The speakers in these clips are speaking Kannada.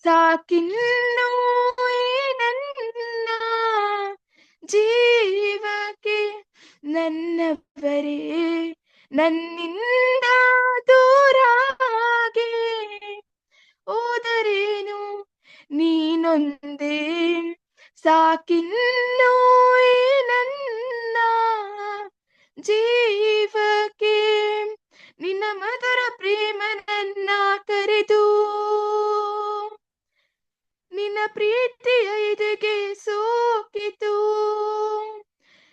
ಸಾಕಿನ್ನು ಈ ನನ್ನ ಜೀವಕ್ಕೆ ನನ್ನವರೇ ನನ್ನಿಂದ ದೂರಾಗೆ ಹೋದರೇನು ನೀನೊಂದೇ ಸಾಕಿನ್ನು ಈ ನನ್ನ ಜೀವಕ್ಕೆ ನಿನ್ನ ಮಧುರ ಪ್ರೇಮ ನನ್ನ ಕರೆದು ನಿನ್ನ ಪ್ರೀತಿಯ ಎದೆಗೆ ಸೋಕಿತು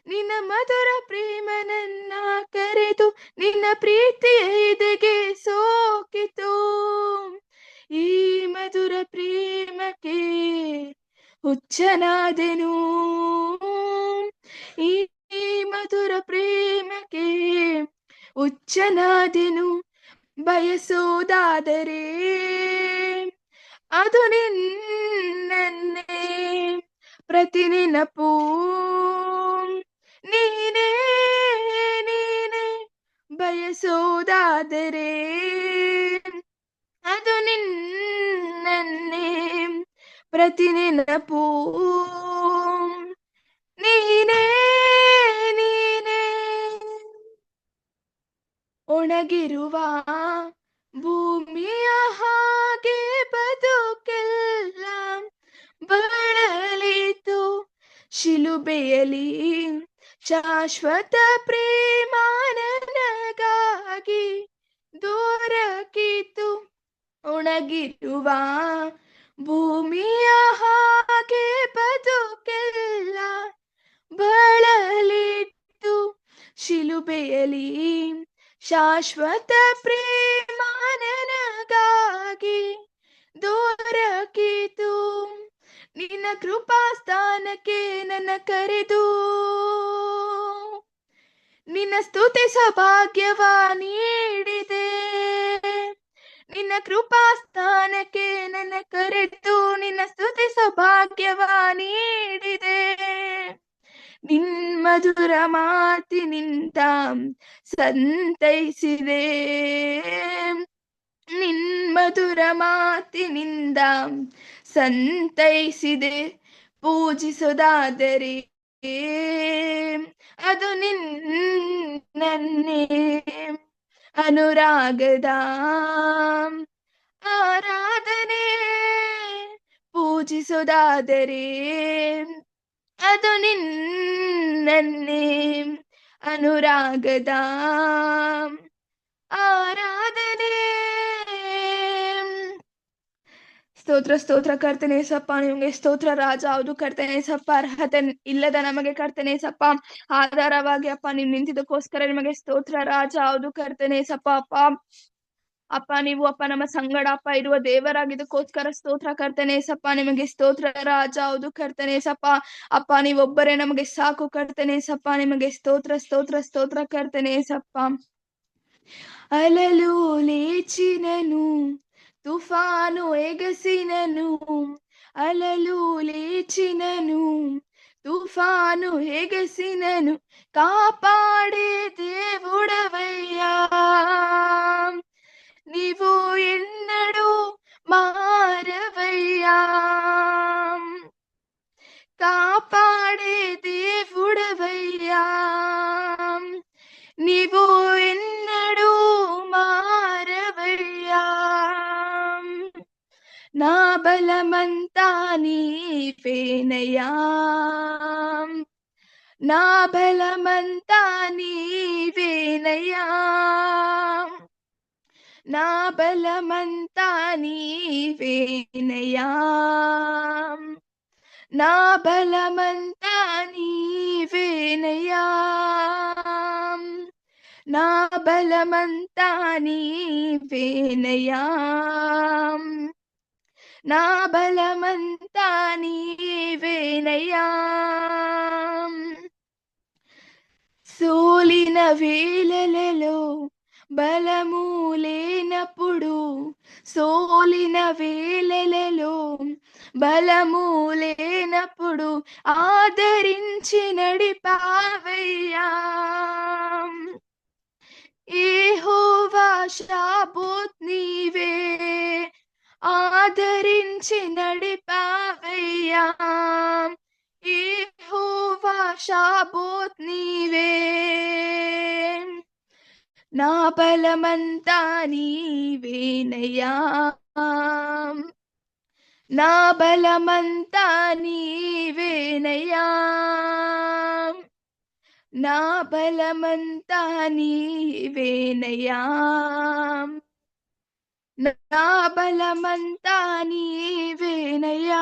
ನಿನ್ನ ಮಧುರ ಪ್ರೇಮ ನನ್ನ ಕರೆದು ನಿನ್ನ ಪ್ರೀತಿಯ ಎದೆಗೆ ಸೋಕಿತು ಈ ಮಧುರ ಪ್ರೇಮಕ್ಕೆ ಹುಚ್ಚನಾದೆನು ಈ ಮಧುರ ಪ್ರೇಮಕ್ಕೆ ಹುಚ್ಚನಾದೆನು ಬಯಸೋದಾದರೆ ಅದು ನಿನ್ನನ್ನೇ ಪ್ರತಿ ನೆನಪು ನೀನೇ ನೀನೇ ಬಯಸೋದಾದರೆ ಅದು ನಿನ್ನನ್ನೇ ಪ್ರತಿ ನೆನಪು ನೀನೇ ನೀನೇ ಒಣಗಿರುವ ಭೂಮಿಯ ಹಾಗೆ ಬದುಕೆಲ್ಲ ಬಳಲಿತು ಶಿಲುಬೆಯಲಿ ಶಾಶ್ವತ ಪ್ರೇಮ ನನಗಾಗಿ ದೊರಕಿತು ಒಣಗಿರುವ ಭೂಮಿಯ ಹಾಗೆ ಬದುಕೆಲ್ಲ ಬಳಲಿತು ಶಿಲುಬೆಯಲಿ ಶಾಶ್ವತ ಪ್ರೇಮ ನನಗಾಗಿ ದೊರಕಿತು ನಿನ್ನ ಕೃಪಾಸ್ಥಾನಕ್ಕೆ ನನ್ನ ಕರೆದು ನಿನ್ನ ಸ್ತುತಿ ಸೌಭಾಗ್ಯವ ನೀಡಿದೆ ನಿನ್ನ ಕೃಪಾಸ್ಥಾನಕ್ಕೆ ನನ್ನ ಕರೆದು ನಿನ್ನ ಸ್ತುತಿ ಸೌಭಾಗ್ಯವ ನೀಡಿದೆ ನಿನ್ ಮಧುರ ಮಾತಿನಿಂದ ಸಂತೈಸಿದೆ ನಿನ್ ಮಧುರ ಮಾತಿನಿಂದ ಸಂತೈಸಿದೆ ಪೂಜಿಸೋದಾದರೆ ಅದು ನಿನ್ನನ್ನೇ ಅನುರಾಗದ ಆರಾಧನೆ ಪೂಜಿಸೋದಾದರೆ ಅದು ನಿನ್ನನ್ನೇ ಅನುರಾಗದ ಆರಾಧನೆ ಸ್ತೋತ್ರ ಸ್ತೋತ್ರ ಕರ್ತನೆ ಸಪ್ಪ ನಿಮಗೆ ಸ್ತೋತ್ರ ರಾಜ ಹೌದು ಕರ್ತನೆ ಸಪ್ಪ ಅರ್ಹತೆ ಇಲ್ಲದ ನಮಗೆ ಕರ್ತನೆ ಸಪ್ಪ ಆಧಾರವಾಗಿ ಅಪ್ಪ ನೀವು ನಿಂತಿದ್ದಕ್ಕೋಸ್ಕರ ನಿಮಗೆ ಸ್ತೋತ್ರ ರಾಜ ಹೌದು ಕರ್ತನೆ ಸಪ್ಪ ಅಪ್ಪ ಅಪ್ಪ ನೀವು ಅಪ್ಪ ನಮ್ಮ ಸಂಗಡ ಅಪ್ಪ ಇರುವ ದೇವರಾಗಿದ್ದಕ್ಕೋಸ್ಕರ ಸ್ತೋತ್ರ ಕರ್ತನೆ ಸಪ್ಪ ನಿಮಗೆ ಸ್ತೋತ್ರ ರಾಜ ಹೌದು ಕರ್ತನೆ ಸಪ್ಪ ಅಪ್ಪ ನೀವೊಬ್ಬರೇ ನಮಗೆ ಸಾಕು ಕರ್ತನೆ ಸಪ್ಪ ನಿಮಗೆ ಸ್ತೋತ್ರ ಸ್ತೋತ್ರ ಸ್ತೋತ್ರ ಕರ್ತನೆ ಸಪ್ಪ ಅಲಲು ಲೇಚಿನನು ತುಫಾನು ಎಗಸಿನನು ಅಲಲು ಲೇಚಿನನು ತುಫಾನು ಎಗಸಿನನು ಕಾಪಾಡೆ దేవుడవయ్య నీవు ఎన్నడూ మారవయ్యా కాపాడే దేవుడవయ్యా నీవు ఎన్నడూ మారవయ్యా నా బలమంతా నీవేనయ్యా నా బలమంతా నీవేనయ్యా నా బలమంతా నీవేనయ్యా నా బలమంతా నీవేనయ్యా నా బలమంతా నీవేనయ్యా నా బలమంతా నీవేనయ్యా సోలిన వేళలలో బలము లేనప్పుడు సోలిన వేళలలో బలము లేనప్పుడు ఆదరించి నడిపావయ్యా యెహోవా షాబోత్ నీవే ఆదరించి నడిపావయ్యా యెహోవా షాబోత్ నీవే నా బలమంతా నీవేనయ్యా నా బలమంతా నీవేనయ్యా నా బలమంతా నీవేనయ్యా నా ಬಲಮಂತ ನೀವೇನಯ್ಯ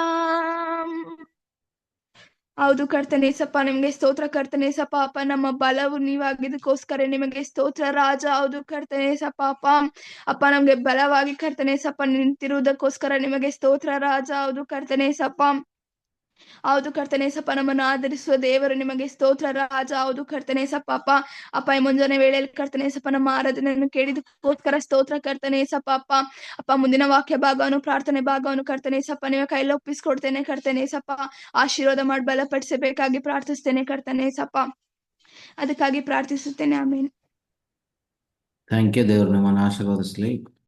ಹೌದು ಕರ್ತನೆ ಸಪ್ಪ ನಿಮಗೆ ಸ್ತೋತ್ರ ಕರ್ತನೆ ಸಪ್ಪ ಅಪ್ಪ ನಮ್ಮ ಬಲವು ನೀವಾಗಿದ್ದಕ್ಕೋಸ್ಕರ ನಿಮಗೆ ಸ್ತೋತ್ರ ರಾಜ ಹೌದು ಕರ್ತನೆ ಸಪ್ಪ ಅಪ್ಪ ಅಪ್ಪ ನಮ್ಗೆ ಬಲವಾಗಿ ಕರ್ತನೆ ಸಪ್ಪ ನಿಂತಿರುವುದಕ್ಕೋಸ್ಕರ ನಿಮಗೆ ಸ್ತೋತ್ರ ರಾಜ ಹೌದು ಕರ್ತನೆ ಸಪ್ಪ ಹೌದು ಕರ್ತನೆ ಸಪ್ಪ ನಮ್ಮನ್ನು ಆಧರಿಸುವ ದೇವರು ನಿಮಗೆ ಸ್ತೋತ್ರ ರಾಜ ಹೌದು ಕರ್ತನೆ ಸಪ್ಪ ಅಪ್ಪ ಅಪ್ಪ ಈ ಮುಂಜಾನೆ ವೇಳೆಯಲ್ಲಿ ಕರ್ತನೆ ಸಪ್ಪ ನಮ್ಮ ಆರಾಧನೆಯನ್ನು ಕೇಳಿದಕ್ಕೋಸ್ಕರ ಸ್ತೋತ್ರ ಕರ್ತನೆ ಸಪ್ಪ ಅಪ್ಪ ಅಪ್ಪ ಮುಂದಿನ ವಾಕ್ಯ ಭಾಗವನ್ನು ಪ್ರಾರ್ಥನೆ ಭಾಗವನ್ನು ಕರ್ತನೆ ಸಪ್ಪ ನೀವು ಕೈಲಿ ಒಪ್ಪಿಸ್ಕೊಡ್ತೇನೆ ಕರ್ತನೆ ಸಪ್ಪ ಆಶೀರ್ವಾದ ಮಾಡಿ ಬಲಪಡಿಸಬೇಕಾಗಿ ಪ್ರಾರ್ಥಿಸ್ತೇನೆ ಕರ್ತನೆ ಸಪ್ಪ ಅದಕ್ಕಾಗಿ ಪ್ರಾರ್ಥಿಸುತ್ತೇನೆ ಆಮೇಲೆ ಥ್ಯಾಂಕ್ ಯು. ದೇವರು ನಿಮ್ಮನ್ನು ಆಶೀರ್ವದಿಸಲಿ.